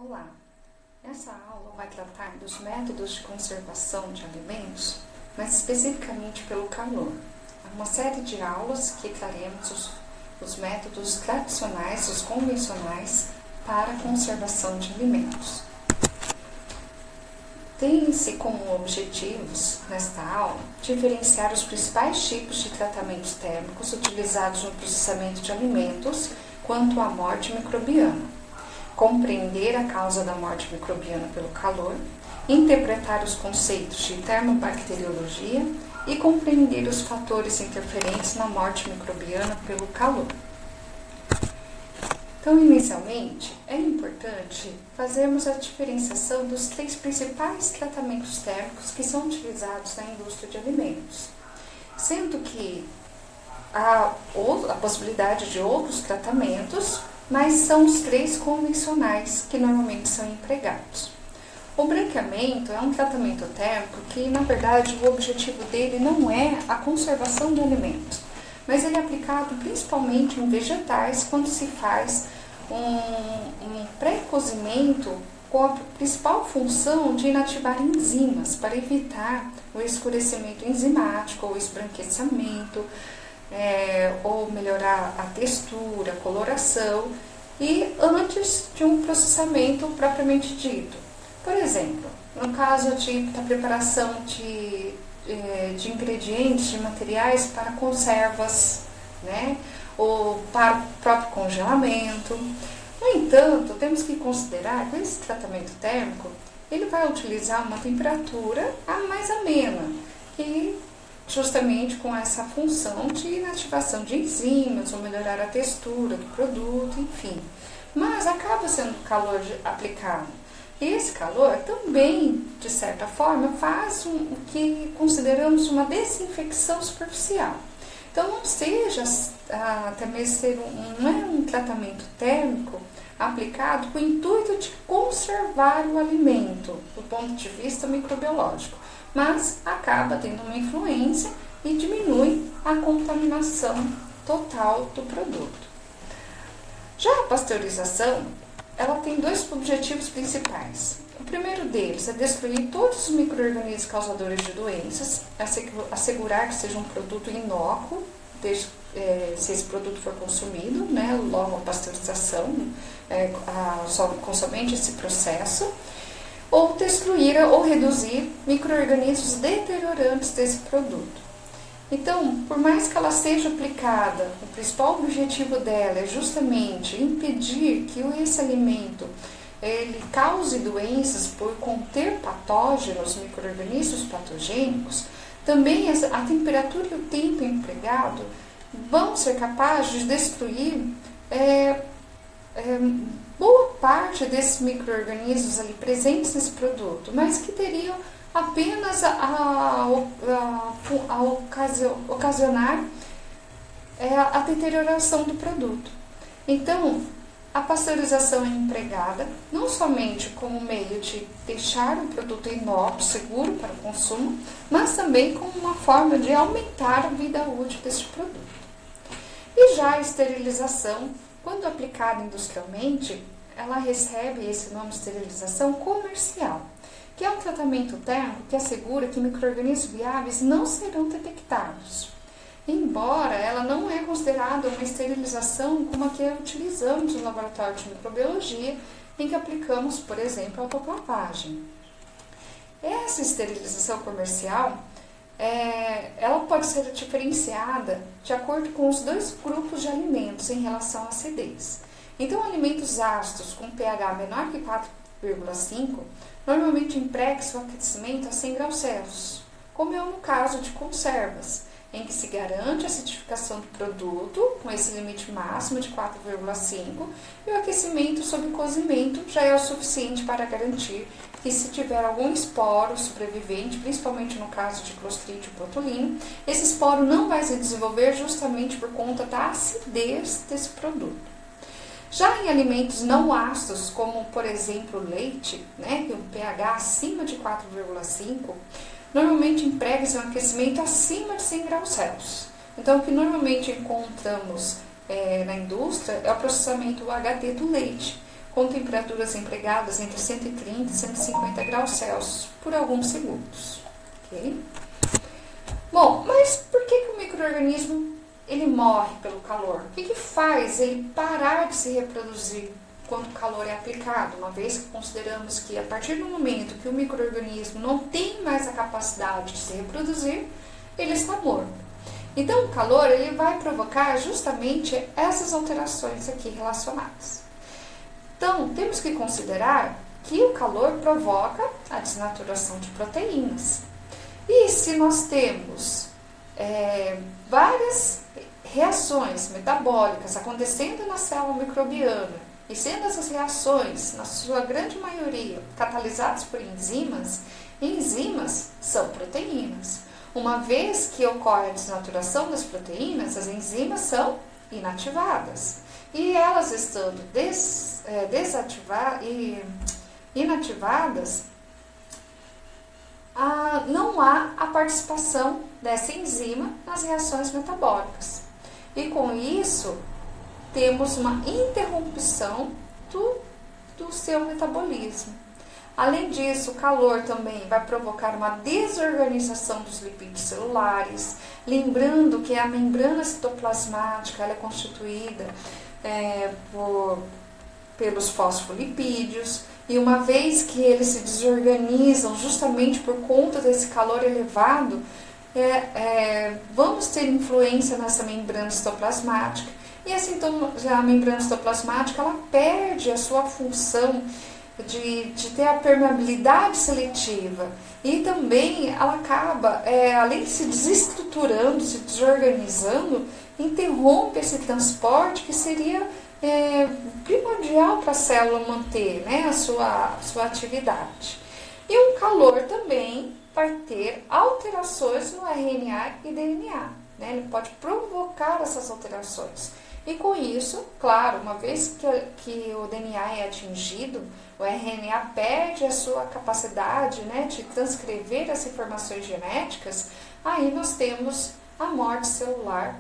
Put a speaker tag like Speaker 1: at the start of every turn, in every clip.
Speaker 1: Olá! Essa aula vai tratar dos métodos de conservação de alimentos, mas especificamente pelo calor. Há uma série de aulas que traremos os métodos tradicionais, os convencionais, para a conservação de alimentos. Tem-se como objetivos, nesta aula, diferenciar os principais tipos de tratamentos térmicos utilizados no processamento de alimentos quanto à morte microbiana, compreender a causa da morte microbiana pelo calor, interpretar os conceitos de termobacteriologia e compreender os fatores interferentes na morte microbiana pelo calor. Então, inicialmente, é importante fazermos a diferenciação dos três principais tratamentos térmicos que são utilizados na indústria de alimentos, sendo que há a possibilidade de outros tratamentos, mas são os três convencionais que normalmente são empregados. O branqueamento é um tratamento térmico que, na verdade, o objetivo dele não é a conservação do alimento, mas ele é aplicado principalmente em vegetais quando se faz um pré-cozimento com a principal função de inativar enzimas para evitar o escurecimento enzimático ou esbranquiçamento, ou melhorar a textura, a coloração, e antes de um processamento propriamente dito. Por exemplo, no caso da preparação de ingredientes, de materiais para conservas, ou para o próprio congelamento. No entanto, temos que considerar que esse tratamento térmico ele vai utilizar uma temperatura mais amena, que justamente com essa função de inativação de enzimas, ou melhorar a textura do produto, enfim. Mas acaba sendo calor aplicado. E esse calor também, de certa forma, faz o que consideramos uma desinfecção superficial. Então, não seja até mesmo não é um tratamento térmico aplicado com o intuito de conservar o alimento do ponto de vista microbiológico, mas acaba tendo uma influência e diminui a contaminação total do produto. Já a pasteurização, ela tem dois objetivos principais. O primeiro deles é destruir todos os micro-organismos causadores de doenças, assegurar que seja um produto inócuo, se esse produto for consumido, logo a pasteurização, com somente esse processo, ou destruir ou reduzir micro-organismos deteriorantes desse produto. Então, por mais que ela seja aplicada, o principal objetivo dela é justamente impedir que esse alimento ele cause doenças por conter patógenos, micro-organismos patogênicos, também a temperatura e o tempo empregado vão ser capazes de destruir boa parte desses micro-organismos ali presentes nesse produto, mas que teriam apenas a ocasionar a deterioração do produto. Então, a pasteurização é empregada não somente como meio de deixar o produto inócuo, seguro para o consumo, mas também como uma forma de aumentar a vida útil deste produto. E já a esterilização, quando aplicada industrialmente, ela recebe esse nome de esterilização comercial, que é um tratamento térmico que assegura que micro-organismos viáveis não serão detectados. Embora ela não é considerada uma esterilização como a que utilizamos no laboratório de microbiologia, em que aplicamos, por exemplo, a autoclavagem. Essa esterilização comercial, ela pode ser diferenciada de acordo com os dois grupos de alimentos em relação à acidez. Então, alimentos ácidos com pH menor que 4,5 normalmente empregam-se o aquecimento a 100 graus Celsius, como é no caso de conservas, em que se garante a acidificação do produto com esse limite máximo de 4,5 e o aquecimento sob cozimento já é o suficiente para garantir que, se tiver algum esporo sobrevivente, principalmente no caso de Clostridium botulinum, esse esporo não vai se desenvolver justamente por conta da acidez desse produto. Já em alimentos não ácidos, como por exemplo o leite, que um pH acima de 4,5, normalmente emprega-se um aquecimento acima de 100 graus Celsius. Então, o que normalmente encontramos na indústria é o processamento UHT do leite, com temperaturas empregadas entre 130 e 150 graus Celsius por alguns segundos. Okay? Bom, mas por que o micro-organismo ele morre pelo calor? O que faz ele parar de se reproduzir quando o calor é aplicado? Uma vez que consideramos que a partir do momento que o micro-organismo não tem mais a capacidade de se reproduzir, ele está morto. Então, o calor ele vai provocar justamente essas alterações aqui relacionadas. Então, temos que considerar que o calor provoca a desnaturação de proteínas. E se nós temos várias reações metabólicas acontecendo na célula microbiana, e sendo essas reações, na sua grande maioria, catalisadas por enzimas, enzimas são proteínas. Uma vez que ocorre a desnaturação das proteínas, as enzimas são inativadas. E elas estando inativadas, não há a participação dessa enzima nas reações metabólicas. E com isso, temos uma interrupção do seu metabolismo. Além disso, o calor também vai provocar uma desorganização dos lipídios celulares, lembrando que a membrana citoplasmática ela é constituída pelos fosfolipídios, e uma vez que eles se desorganizam justamente por conta desse calor elevado, vamos ter influência nessa membrana citoplasmática, e assim então, a membrana citoplasmática ela perde a sua função de ter a permeabilidade seletiva, e também ela acaba, além de se desestruturando, se desorganizando, interrompe esse transporte que seria primordial para a célula manter, né, a sua atividade. E o calor também vai ter alterações no RNA e DNA, né? Ele pode provocar essas alterações. E com isso, claro, uma vez que o DNA é atingido, o RNA perde a sua capacidade, né, de transcrever as informações genéticas, aí nós temos a morte celular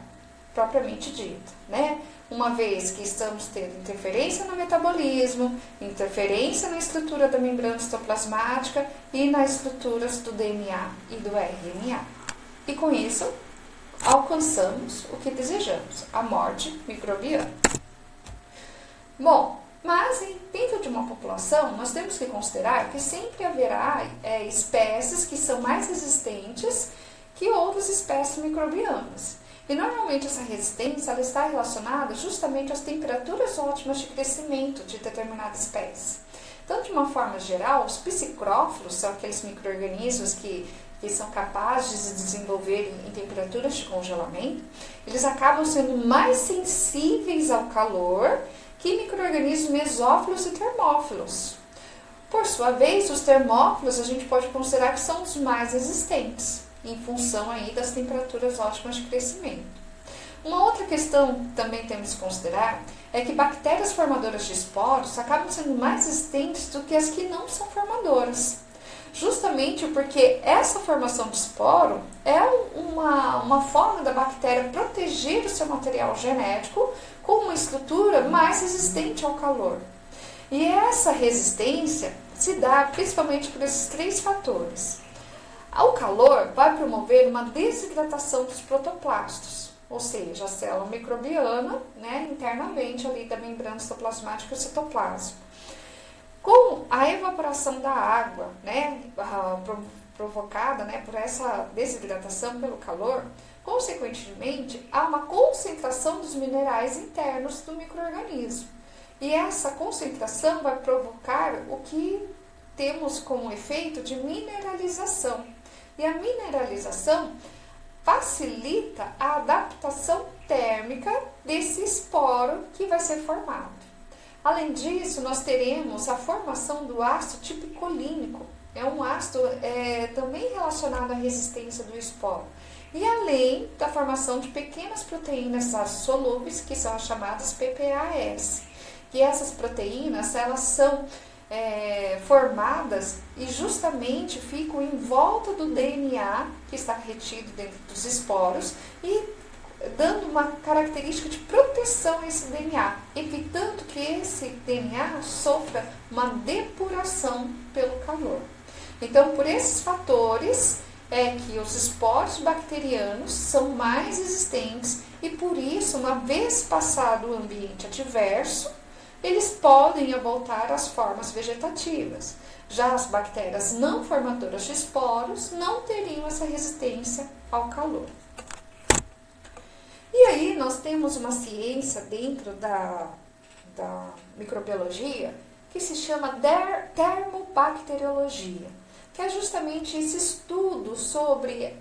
Speaker 1: propriamente dita, né? Uma vez que estamos tendo interferência no metabolismo, interferência na estrutura da membrana citoplasmática e nas estruturas do DNA e do RNA. E com isso, alcançamos o que desejamos, a morte microbiana. Bom, mas dentro de uma população, nós temos que considerar que sempre haverá espécies que são mais resistentes que outras espécies microbianas. E normalmente essa resistência ela está relacionada justamente às temperaturas ótimas de crescimento de determinada espécie. Então, de uma forma geral, os psicrófilos são aqueles micro-organismos que são capazes de se desenvolver em temperaturas de congelamento. Eles acabam sendo mais sensíveis ao calor que micro-organismos mesófilos e termófilos. Por sua vez, os termófilos a gente pode considerar que são os mais resistentes, em função aí das temperaturas ótimas de crescimento. Uma outra questão que também temos que considerar é que bactérias formadoras de esporos acabam sendo mais resistentes do que as que não são formadoras. Justamente porque essa formação de esporo é uma forma da bactéria proteger o seu material genético com uma estrutura mais resistente ao calor. E essa resistência se dá principalmente por esses três fatores. O calor vai promover uma desidratação dos protoplastos, ou seja, a célula microbiana, né, internamente ali da membrana citoplasmática e o citoplasma. Com a evaporação da água, né, provocada, né, por essa desidratação pelo calor, consequentemente, há uma concentração dos minerais internos do micro-organismo. E essa concentração vai provocar o que temos como efeito de mineralização. E a mineralização facilita a adaptação térmica desse esporo que vai ser formado. Além disso, nós teremos a formação do ácido tipicolínico. É um ácido também relacionado à resistência do esporo. E além da formação de pequenas proteínas solúveis, que são as chamadas PPAS. E essas proteínas, elas são formadas e justamente ficam em volta do DNA que está retido dentro dos esporos e dando uma característica de proteção a esse DNA, evitando que esse DNA sofra uma depuração pelo calor. Então, por esses fatores, é que os esporos bacterianos são mais resistentes e, por isso, uma vez passado o ambiente adverso, eles podem voltar às formas vegetativas. Já as bactérias não formadoras de esporos não teriam essa resistência ao calor. E aí nós temos uma ciência dentro da microbiologia que se chama termobacteriologia, que é justamente esse estudo sobre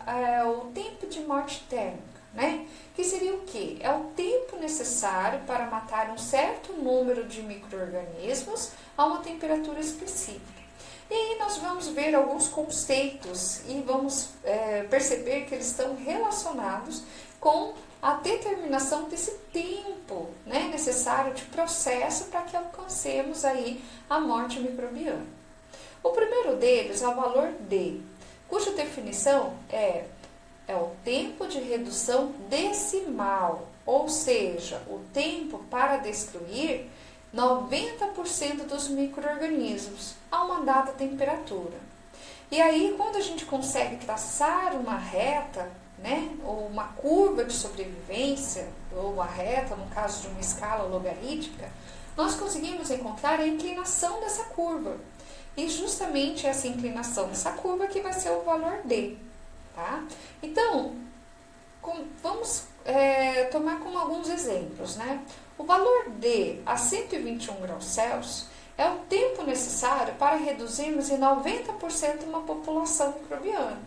Speaker 1: o tempo de morte térmica, né? Que seria o quê? É o tempo necessário para matar um certo número de micro-organismos a uma temperatura específica. E aí nós vamos ver alguns conceitos e vamos perceber que eles estão relacionados com a determinação desse tempo, né, necessário de processo para que alcancemos aí a morte microbiana. O primeiro deles é o valor D, cuja definição é o tempo de redução decimal, ou seja, o tempo para destruir 90% dos micro-organismos a uma dada temperatura. E aí, quando a gente consegue traçar uma reta, né, ou uma curva de sobrevivência, ou uma reta, no caso de uma escala logarítmica, nós conseguimos encontrar a inclinação dessa curva. E justamente essa inclinação dessa curva que vai ser o valor D. Tá? Então, vamos tomar como alguns exemplos, né? O valor D a 121 graus Celsius é o tempo necessário para reduzirmos em 90% uma população microbiana.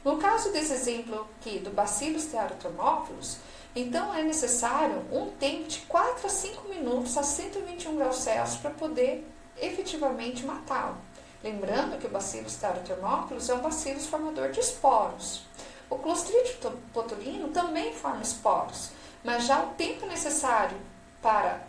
Speaker 1: No caso desse exemplo aqui do Bacillus steatothermophilus, então é necessário um tempo de 4 a 5 minutos a 121 graus Celsius para poder efetivamente matá-lo. Lembrando que o Bacillus steatothermophilus é um bacillus formador de esporos. O Clostridium botulinum também forma esporos, mas já o tempo necessário para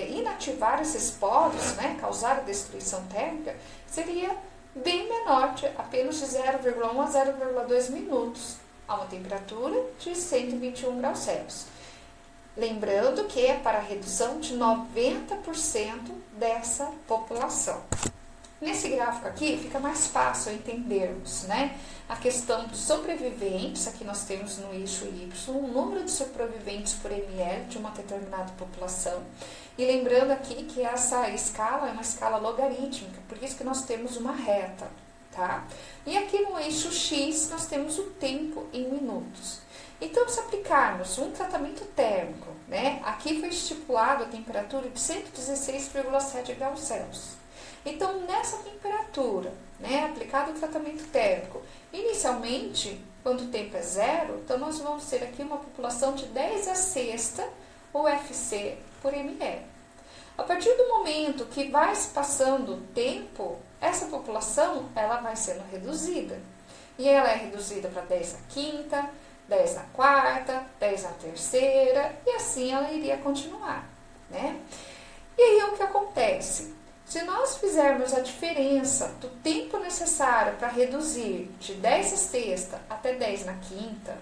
Speaker 1: inativar esses esporos, né, causar a destruição térmica, seria bem menor, apenas de 0,1 a 0,2 minutos, a uma temperatura de 121 graus Celsius. Lembrando que é para a redução de 90% dessa população. Nesse gráfico aqui fica mais fácil entendermos, né, a questão dos sobreviventes. Aqui nós temos no eixo Y o número de sobreviventes por ml de uma determinada população. E lembrando aqui que essa escala é uma escala logarítmica, por isso que nós temos uma reta, tá? E aqui no eixo X nós temos o tempo em minutos. Então, se aplicarmos um tratamento térmico, né, aqui foi estipulado a temperatura de 116,7 graus Celsius. Então, nessa temperatura, né, aplicado o tratamento térmico, inicialmente, quando o tempo é zero, então nós vamos ter aqui uma população de 10 a sexta UFC por ml. A partir do momento que vai se passando o tempo, essa população ela vai sendo reduzida. E ela é reduzida para 10 a quinta, 10 na quarta, 10 na terceira, e assim ela iria continuar, né? E aí o que acontece? Se nós fizermos a diferença do tempo necessário para reduzir de 10 a sexta até 10 na quinta,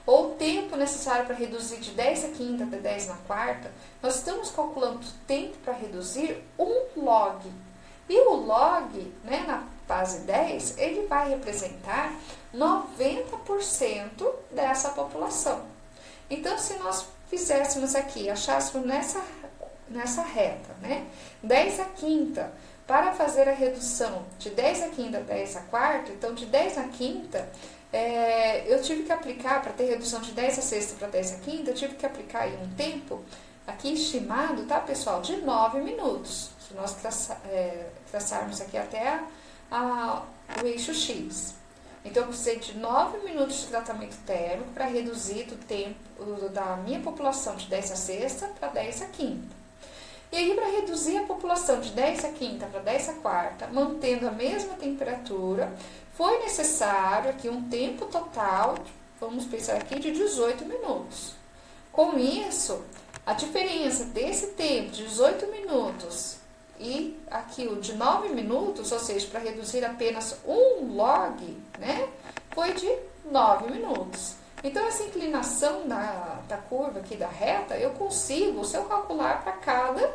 Speaker 1: ou o tempo necessário para reduzir de 10 a quinta até 10 na quarta, nós estamos calculando o tempo para reduzir 1 log. E o log, né, na fase 10, ele vai representar 90% dessa população. Então, se nós fizéssemos aqui, achássemos nessa reta, né, 10 a quinta, para fazer a redução de 10 a quinta a 10 a quarta, então de 10 a quinta, eu tive que aplicar, para ter redução de 10 a sexta para 10 a quinta, eu tive que aplicar aí um tempo, aqui estimado, tá pessoal, de 9 minutos, se nós traçarmos aqui até o eixo X. Então, eu precisei de 9 minutos de tratamento térmico para reduzir o tempo da minha população de 10 a sexta para 10 a quinta. E aí, para reduzir a população de 10 a quinta para 10 a quarta, mantendo a mesma temperatura, foi necessário aqui um tempo total, vamos pensar aqui, de 18 minutos. Com isso, a diferença desse tempo de 18 minutos e aqui o de 9 minutos, ou seja, para reduzir apenas 1 log, né, foi de 9 minutos. Então, essa inclinação da curva aqui da reta, eu consigo, se eu calcular para cada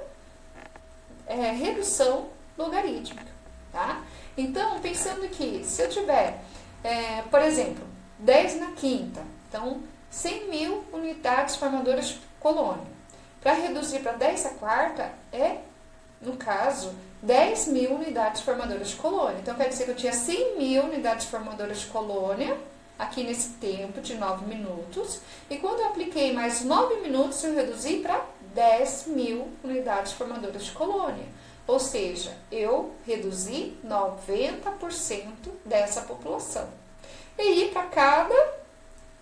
Speaker 1: redução logarítmica, tá? Então, pensando que se eu tiver, por exemplo, 10 na quinta, então 100 mil unidades formadoras de colônia. Para reduzir para 10 a quarta, no caso, 10 mil unidades formadoras de colônia. Então, quer dizer que eu tinha 100 mil unidades formadoras de colônia, aqui nesse tempo de 9 minutos. E quando eu apliquei mais 9 minutos, eu reduzi para 10 mil unidades formadoras de colônia. Ou seja, eu reduzi 90% dessa população. E aí, para cada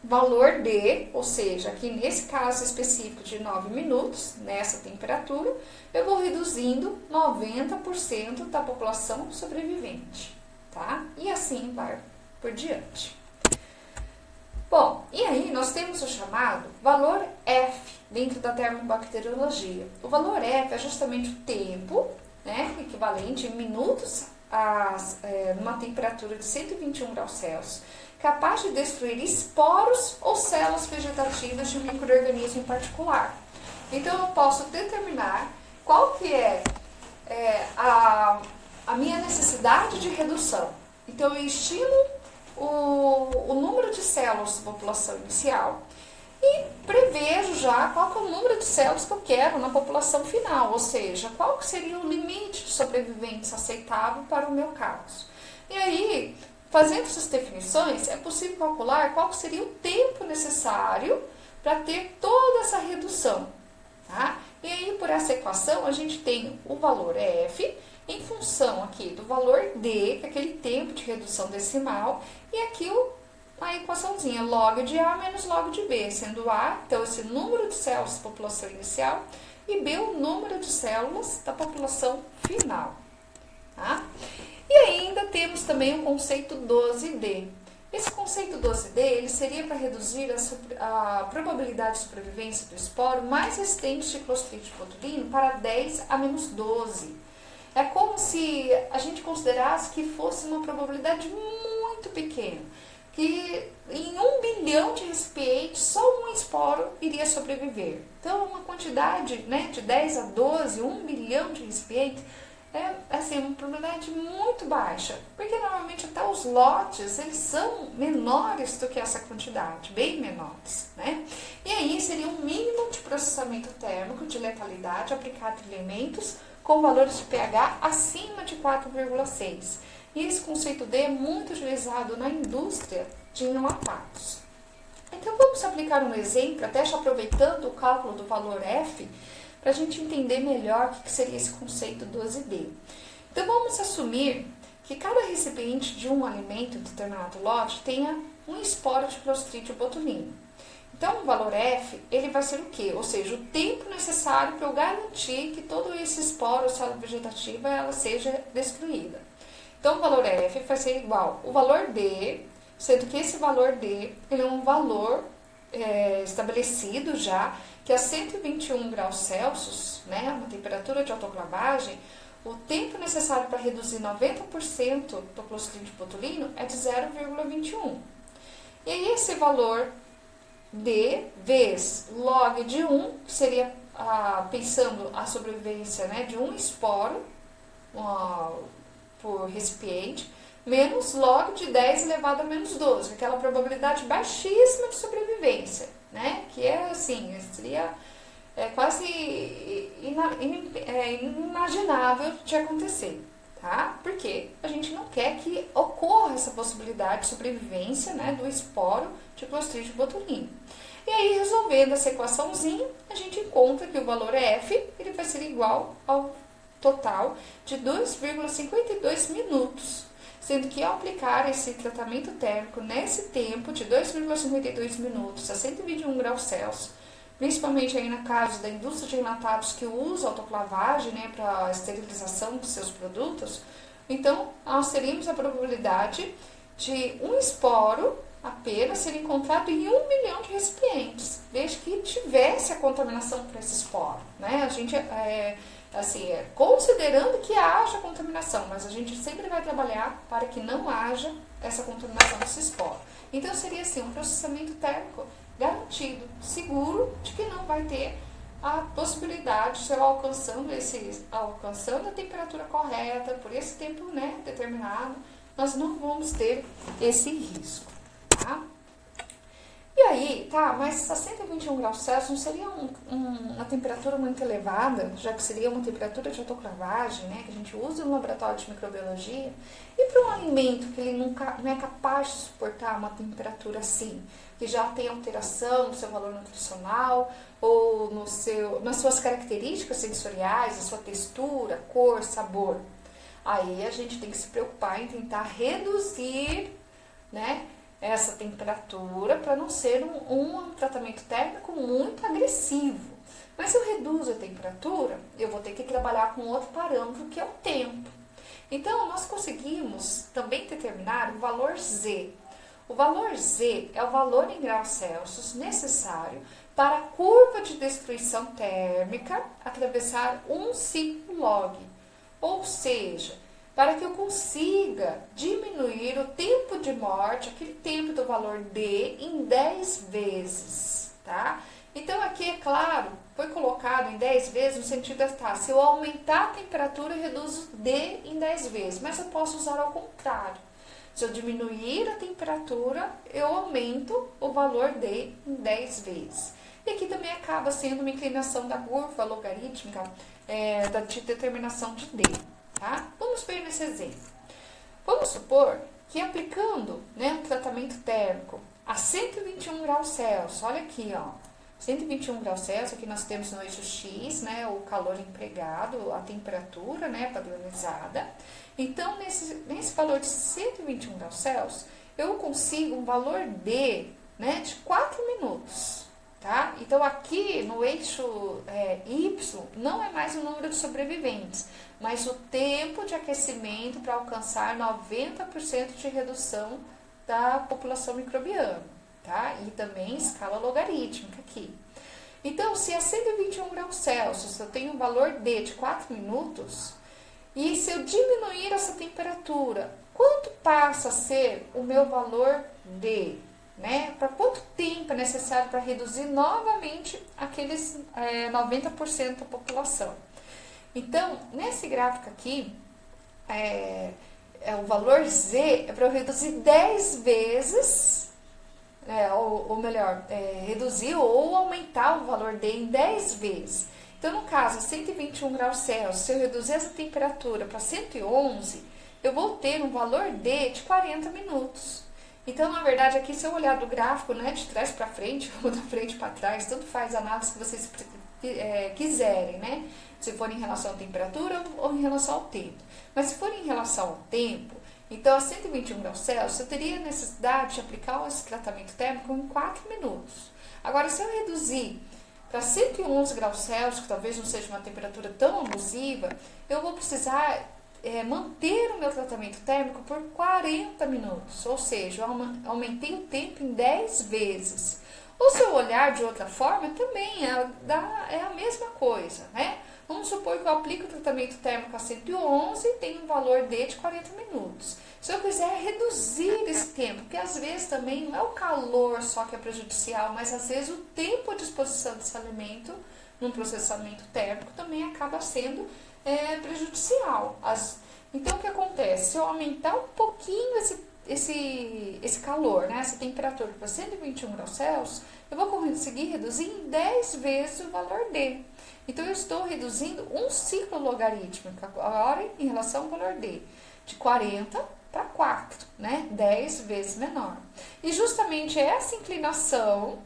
Speaker 1: valor D, ou seja, aqui nesse caso específico de 9 minutos, nessa temperatura, eu vou reduzindo 90% da população sobrevivente, tá? E assim vai por diante. Bom, e aí nós temos o chamado valor F dentro da termobacteriologia. O valor F é justamente o tempo, né, equivalente em minutos numa temperatura de 121 graus Celsius, capaz de destruir esporos ou células vegetativas de um micro-organismo em particular. Então, eu posso determinar qual que é a minha necessidade de redução. Então, eu estimo o número de células da população inicial e prevejo já qual que é o número de células que eu quero na população final, ou seja, qual que seria o limite de sobreviventes aceitável para o meu caso. E aí, fazendo essas definições, é possível calcular qual seria o tempo necessário para ter toda essa redução, tá? E aí, por essa equação, a gente tem o valor F em função aqui do valor D, que é aquele tempo de redução decimal, e aqui a equaçãozinha log de A menos log de B, sendo A, então, esse número de células da população inicial, e B, o número de células da população final, tá? E ainda temos também o conceito 12D. Esse conceito 12D, ele seria para reduzir a probabilidade de sobrevivência do esporo mais resistente de Clostridium botulinum para 10 a menos 12. É como se a gente considerasse que fosse uma probabilidade muito pequena, que em 1 bilhão de recipientes, só um esporo iria sobreviver. Então, uma quantidade, né, de 10 a 12, 1 bilhão de recipientes, é assim, uma probabilidade muito baixa, porque normalmente até os lotes, eles são menores do que essa quantidade, bem menores, né? E aí seria um mínimo de processamento térmico de letalidade aplicado em elementos com valores de pH acima de 4,6. E esse conceito D é muito utilizado na indústria de enlatados. Então vamos aplicar um exemplo, até já aproveitando o cálculo do valor F, para a gente entender melhor o que seria esse conceito 12D. Então, vamos assumir que cada recipiente de um alimento em determinado lote tenha um esporo de Clostridium botulinum. Então, o valor F, ele vai ser o quê? Ou seja, o tempo necessário para eu garantir que todo esse esporo ou célula vegetativa ela seja destruída. Então, o valor F vai ser igual ao valor D, sendo que esse valor D ele é um valor estabelecido já, que a 121 graus Celsius, né, uma temperatura de autoclavagem, o tempo necessário para reduzir 90% do Clostridium botulinum é de 0,21. E aí esse valor D vezes log de 1, que seria, pensando a sobrevivência, né, de um esporo por recipiente, menos log de 10 elevado a menos 12, aquela probabilidade baixíssima de sobrevivência, né? Que é assim, seria quase inimaginável de acontecer, tá? Porque a gente não quer que ocorra essa possibilidade de sobrevivência, né, do esporo de Clostridium botulinum. E aí, resolvendo essa equaçãozinha, a gente encontra que o valor F ele vai ser igual ao total de 2,52 minutos. Sendo que ao aplicar esse tratamento térmico nesse tempo de 2,52 minutos a 121 graus Celsius, principalmente aí no caso da indústria de enlatados que usa autoclavagem, né, para a esterilização dos seus produtos, então nós teríamos a probabilidade de um esporo apenas ser encontrado em 1 milhão de recipientes, desde que tivesse a contaminação por esse esporo, né? A gente Assim, considerando que haja contaminação, mas a gente sempre vai trabalhar para que não haja essa contaminação desse esporo. Então, seria assim, um processamento térmico garantido, seguro, de que não vai ter a possibilidade de eu alcançando a temperatura correta, por esse tempo, né, determinado, nós não vamos ter esse risco, tá? E aí, tá, mas a 121 graus Celsius não seria uma temperatura muito elevada, já que seria uma temperatura de autoclavagem, né, que a gente usa no laboratório de microbiologia, e para um alimento que ele não é capaz de suportar uma temperatura assim, que já tem alteração no seu valor nutricional, ou nas suas características sensoriais, a sua textura, cor, sabor, aí a gente tem que se preocupar em tentar reduzir, né, essa temperatura para não ser um tratamento térmico muito agressivo. Mas se eu reduzo a temperatura, eu vou ter que trabalhar com outro parâmetro, que é o tempo. Então, nós conseguimos também determinar o valor Z. O valor Z é o valor em graus Celsius necessário para a curva de destruição térmica atravessar um ciclo log. Ou seja, para que eu consiga diminuir o tempo de morte, aquele tempo do valor D, em 10 vezes, tá? Então, aqui, é claro, foi colocado em 10 vezes no sentido de, tá, se eu aumentar a temperatura, eu reduzo D em 10 vezes, mas eu posso usar ao contrário. Se eu diminuir a temperatura, eu aumento o valor D em 10 vezes. E aqui também acaba sendo uma inclinação da curva logarítmica de determinação de D. Tá? Vamos ver nesse exemplo. Vamos supor que aplicando, né, um tratamento térmico a 121 graus Celsius, olha aqui, ó, 121 graus Celsius, aqui nós temos no eixo X, né, o calor empregado, a temperatura, né, padronizada. Então, nesse valor de 121 graus Celsius, eu consigo um valor D, né, de 4 minutos. Tá? Então, aqui no eixo Y, não é mais o número de sobreviventes, mas o tempo de aquecimento para alcançar 90% de redução da população microbiana, tá? E também escala logarítmica aqui. Então, se a 121 graus Celsius eu tenho um valor D de 4 minutos, e se eu diminuir essa temperatura, quanto passa a ser o meu valor D? Né? Para quanto tempo é necessário para reduzir novamente aqueles 90% da população? Então, nesse gráfico aqui, o valor Z é para eu reduzir 10 vezes, ou melhor, reduzir ou aumentar o valor D em 10 vezes. Então, no caso, 121 graus Celsius, se eu reduzir essa temperatura para 111, eu vou ter um valor D de 40 minutos. Então, na verdade, aqui, se eu olhar do gráfico, né, de trás para frente ou da frente para trás, tanto faz a análise que vocês quiserem, né? Se for em relação à temperatura ou em relação ao tempo. Mas se for em relação ao tempo, então a 121 graus Celsius, eu teria necessidade de aplicar esse tratamento térmico em 4 minutos. Agora, se eu reduzir para 111 graus Celsius, que talvez não seja uma temperatura tão abusiva, eu vou precisar manter o meu tratamento térmico por 40 minutos, ou seja, eu aumentei o tempo em 10 vezes. Ou se eu olhar de outra forma, também é a mesma coisa, né? Vamos supor que eu aplico o tratamento térmico a 111 e tenho um valor D de 40 minutos. Se eu quiser reduzir esse tempo, porque às vezes também não é o calor só que é prejudicial, mas às vezes o tempo de exposição desse alimento num processamento térmico também acaba sendo prejudicial. Então, o que acontece? Se eu aumentar um pouquinho esse calor, né, essa temperatura para 121 graus Celsius, eu vou conseguir reduzir em 10 vezes o valor D. Então, eu estou reduzindo um ciclo logarítmico agora em relação ao valor D, de 40 para 4, né, 10 vezes menor. E justamente essa inclinação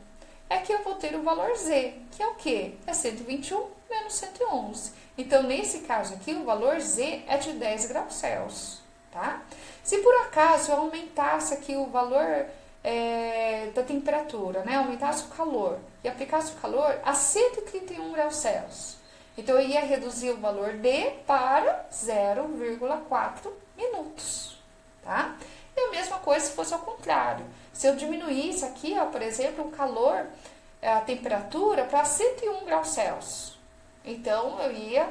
Speaker 1: é que eu vou ter o valor Z, que é o quê? É 121 menos 111. Então, nesse caso aqui, o valor Z é de 10 graus Celsius, tá? Se por acaso eu aumentasse aqui o valor da temperatura, né? Aumentasse o calor e aplicasse o calor a 131 graus Celsius. Então, eu ia reduzir o valor D para 0,4 minutos, tá? E a mesma coisa se fosse ao contrário. Se eu diminuísse aqui, ó, por exemplo, o calor, a temperatura para 101 graus Celsius. Então, eu ia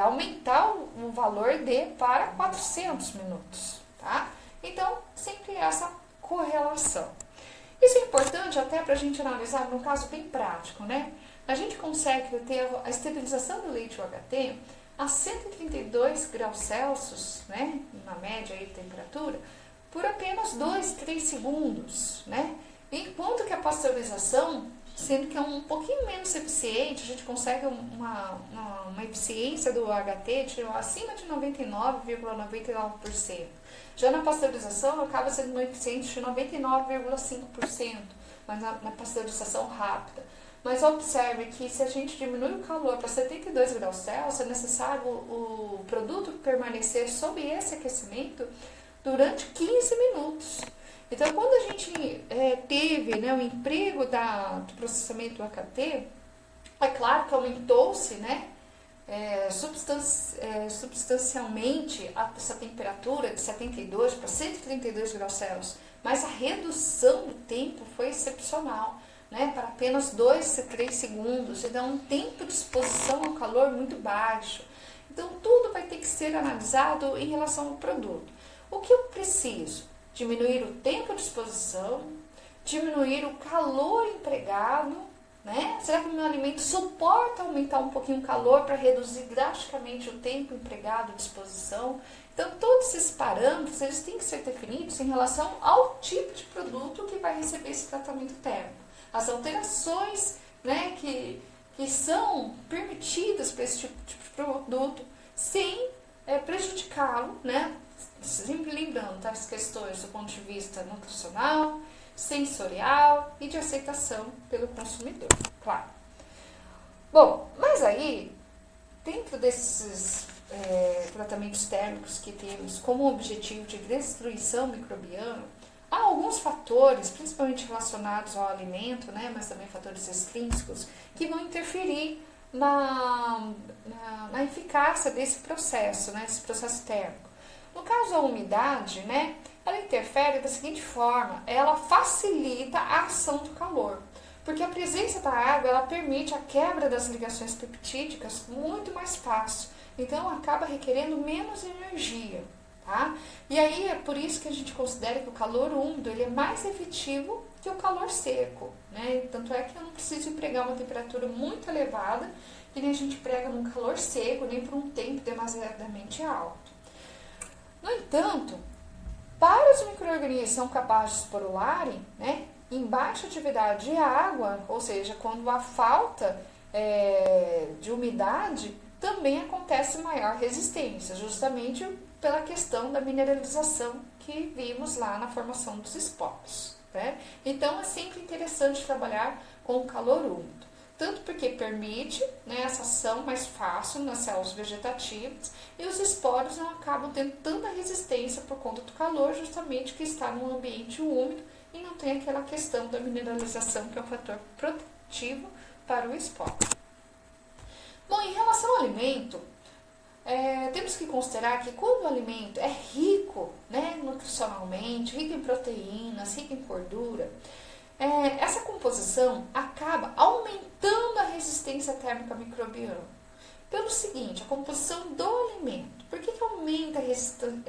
Speaker 1: aumentar o valor D para 400 minutos, tá? Então, sempre essa correlação. Isso é importante até para a gente analisar num caso bem prático, né? A gente consegue ter a esterilização do leite UHT a 132 graus Celsius, né? Na média aí de temperatura, por apenas 2, 3 segundos, né? Enquanto que a pasteurização, sendo que é um pouquinho menos eficiente, a gente consegue uma eficiência do HT de acima de 99,99%. Já na pasteurização, acaba sendo uma eficiência de 99,5%, mas na pasteurização rápida. Mas observe que se a gente diminui o calor para 72 graus Celsius, é necessário o produto permanecer sob esse aquecimento durante 15 minutos. Então, quando a gente teve, né, o emprego do processamento do AKT, é claro que aumentou-se, né, substancialmente essa temperatura de 72 para 132 graus Celsius, mas a redução do tempo foi excepcional, né, para apenas 2 a 3 segundos. Então, um tempo de exposição ao calor muito baixo. Então, tudo vai ter que ser analisado em relação ao produto. O que eu preciso? Diminuir o tempo de exposição, diminuir o calor empregado, né? Será que o meu alimento suporta aumentar um pouquinho o calor para reduzir drasticamente o tempo empregado de exposição? Então, todos esses parâmetros, eles têm que ser definidos em relação ao tipo de produto que vai receber esse tratamento térmico. As alterações, né, que são permitidas para esse tipo de produto sem prejudicá-lo, né? Sempre lembrando das questões do ponto de vista nutricional, sensorial e de aceitação pelo consumidor, claro. Bom, mas aí, dentro desses tratamentos térmicos que temos como objetivo de destruição microbiana, há alguns fatores, principalmente relacionados ao alimento, né, mas também fatores extrínsecos, que vão interferir na eficácia desse processo, né, desse processo térmico. No caso, a umidade, né, ela interfere da seguinte forma: ela facilita a ação do calor, porque a presença da água ela permite a quebra das ligações peptídicas muito mais fácil, então acaba requerendo menos energia, tá? E aí é por isso que a gente considera que o calor úmido ele é mais efetivo que o calor seco, né? Tanto é que eu não preciso empregar uma temperatura muito elevada, que nem a gente emprega num calor seco, nem por um tempo demasiadamente alto. No entanto, para os micro-organismos que são capazes de esporularem, né, em baixa atividade de água, ou seja, quando há falta de umidade, também acontece maior resistência, justamente pela questão da mineralização que vimos lá na formação dos esporos, né? Então, é sempre interessante trabalhar com calor úmido. Tanto porque permite, né, essa ação mais fácil nas células vegetativas e os esporos não acabam tendo tanta resistência por conta do calor, justamente que está num ambiente úmido e não tem aquela questão da mineralização, que é um fator protetivo para o esporo. Bom, em relação ao alimento, temos que considerar que quando o alimento é rico, né, nutricionalmente, rico em proteínas, rico em gordura, essa composição acaba aumentando a resistência térmica microbiana. Pelo seguinte, a composição do alimento. Por que aumenta a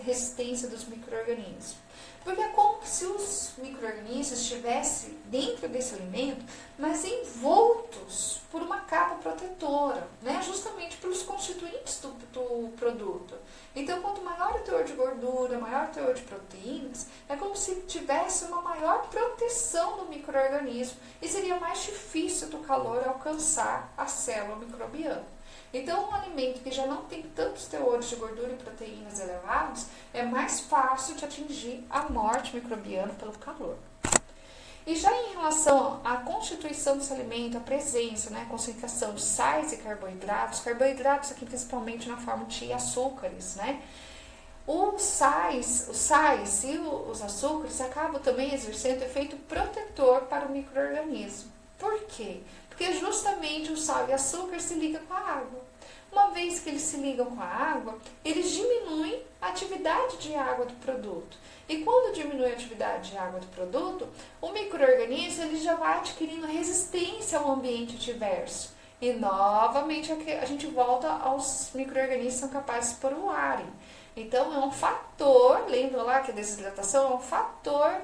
Speaker 1: resistência dos micro-organismos? Porque é como se os micro-organismos estivessem dentro desse alimento, mas envoltos por uma capa protetora, né? Justamente pelos constituintes do produto. Então, quanto maior o teor de gordura, maior o teor de proteínas, é como se tivesse uma maior proteção do micro-organismo e seria mais difícil do calor alcançar a célula microbiana. Então, um alimento que já não tem tantos teores de gordura e proteínas elevados, é mais fácil de atingir a morte microbiana pelo calor. E já em relação à constituição desse alimento, a presença, né, a concentração de sais e carboidratos aqui principalmente na forma de açúcares, né? Os sais e os açúcares acabam também exercendo efeito protetor para o micro-organismo. Por quê? Porque justamente o sal e o açúcar se ligam com a água. Uma vez que eles se ligam com a água, eles diminuem a atividade de água do produto. E quando diminui a atividade de água do produto, o micro-organismo ele já vai adquirindo resistência ao ambiente adverso. E novamente a gente volta aos micro-organismos que são capazes de poluírem. Então é um fator, lembra lá que a desidratação é um fator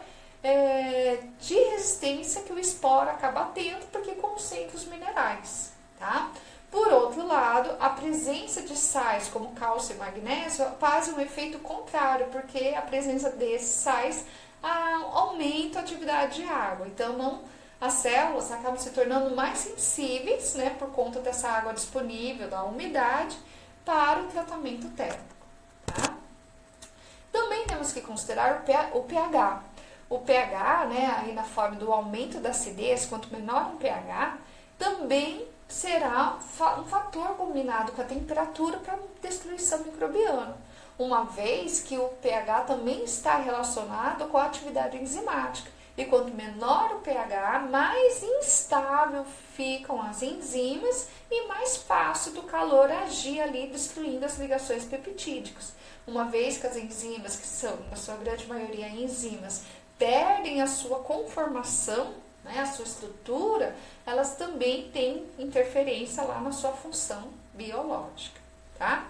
Speaker 1: de resistência que o esporo acaba tendo porque concentra os minerais, tá? Por outro lado, a presença de sais como cálcio e magnésio faz um efeito contrário, porque a presença desses sais aumenta a atividade de água. Então, as células acabam se tornando mais sensíveis, né, por conta dessa água disponível, da umidade, para o tratamento térmico. Tá? Também temos que considerar o pH. O pH, né, aí na forma do aumento da acidez, quanto menor o pH, também será um fator combinado com a temperatura para destruição microbiana, uma vez que o pH também está relacionado com a atividade enzimática. E quanto menor o pH, mais instável ficam as enzimas e mais fácil do calor agir ali, destruindo as ligações peptídicas. Uma vez que as enzimas, que são, na sua grande maioria, enzimas, perdem a sua conformação, né, a sua estrutura, elas também têm interferência lá na sua função biológica, tá?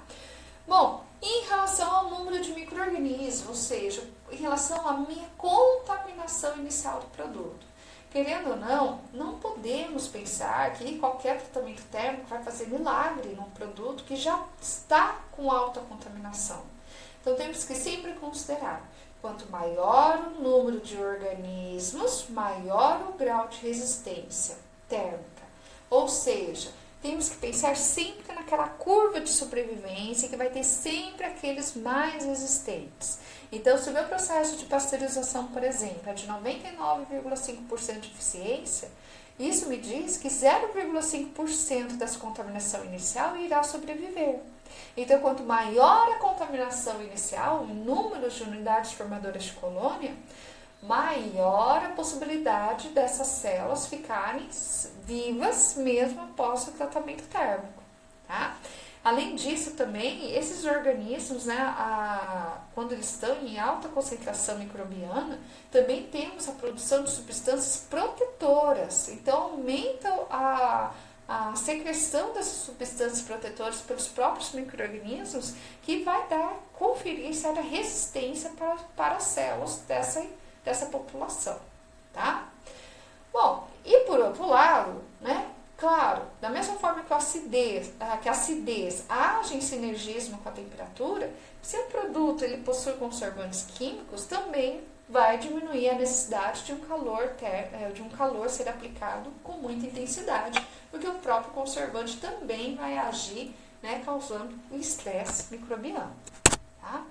Speaker 1: Bom, em relação ao número de micro-organismos, ou seja, em relação à minha contaminação inicial do produto. Querendo ou não, não podemos pensar que qualquer tratamento térmico vai fazer milagre num produto que já está com alta contaminação. Então, temos que sempre considerar, quanto maior o número de organismos, maior o grau de resistência térmica. Ou seja, temos que pensar sempre naquela curva de sobrevivência que vai ter sempre aqueles mais resistentes. Então, se o meu processo de pasteurização, por exemplo, é de 99,5% de eficiência, isso me diz que 0,5% dessa contaminação inicial irá sobreviver. Então, quanto maior a contaminação inicial, o número de unidades formadoras de colônia, maior a possibilidade dessas células ficarem vivas mesmo após o tratamento térmico, tá? Além disso também, esses organismos, né, quando eles estão em alta concentração microbiana, também temos a produção de substâncias protetoras, então aumenta a secreção dessas substâncias protetoras pelos próprios micro-organismos, que vai conferir certa resistência para as células dessa população, tá? Bom, e por outro lado, né, claro, da mesma forma que a acidez age em sinergismo com a temperatura, se o produto ele possui conservantes químicos, também vai diminuir a necessidade de um calor ser aplicado com muita intensidade, porque o próprio conservante também vai agir, né, causando um estresse microbiano, tá?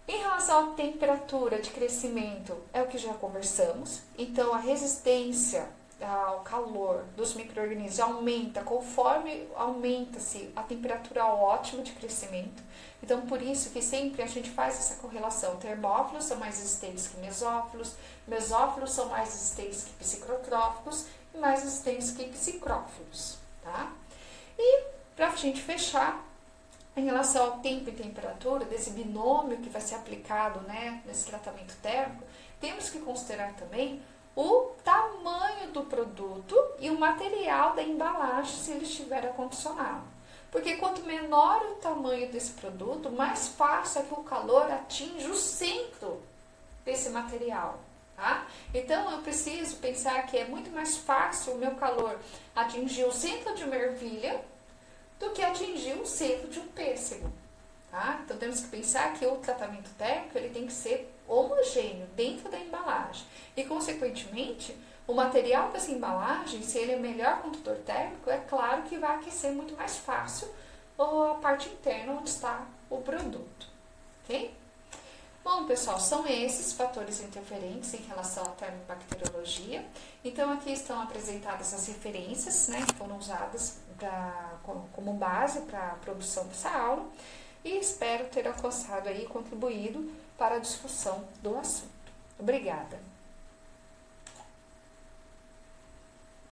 Speaker 1: Em relação à temperatura de crescimento, é o que já conversamos. Então, a resistência ao calor dos micro-organismos aumenta conforme aumenta-se a temperatura ótima de crescimento. Então, por isso que sempre a gente faz essa correlação. Termófilos são mais resistentes que mesófilos, mesófilos são mais resistentes que psicotróficos e mais resistentes que psicrófilos, tá? E, para a gente fechar, em relação ao tempo e temperatura, desse binômio que vai ser aplicado, né, nesse tratamento térmico, temos que considerar também o tamanho do produto e o material da embalagem, se ele estiver acondicionado. Porque quanto menor o tamanho desse produto, mais fácil é que o calor atinja o centro desse material. Tá? Então, eu preciso pensar que é muito mais fácil o meu calor atingir o centro de uma ervilha do que atingir o centro de um pêssego. Tá? Então, temos que pensar que o tratamento térmico ele tem que ser homogêneo dentro da embalagem. E, consequentemente, o material dessa embalagem, se ele é melhor condutor térmico, é claro que vai aquecer muito mais fácil a parte interna onde está o produto. Ok? Bom, pessoal, são esses fatores interferentes em relação à termobacteriologia. Então, aqui estão apresentadas as referências, né, que foram usadas como base para a produção dessa aula. E espero ter alcançado aí, contribuído para a discussão do assunto. Obrigada!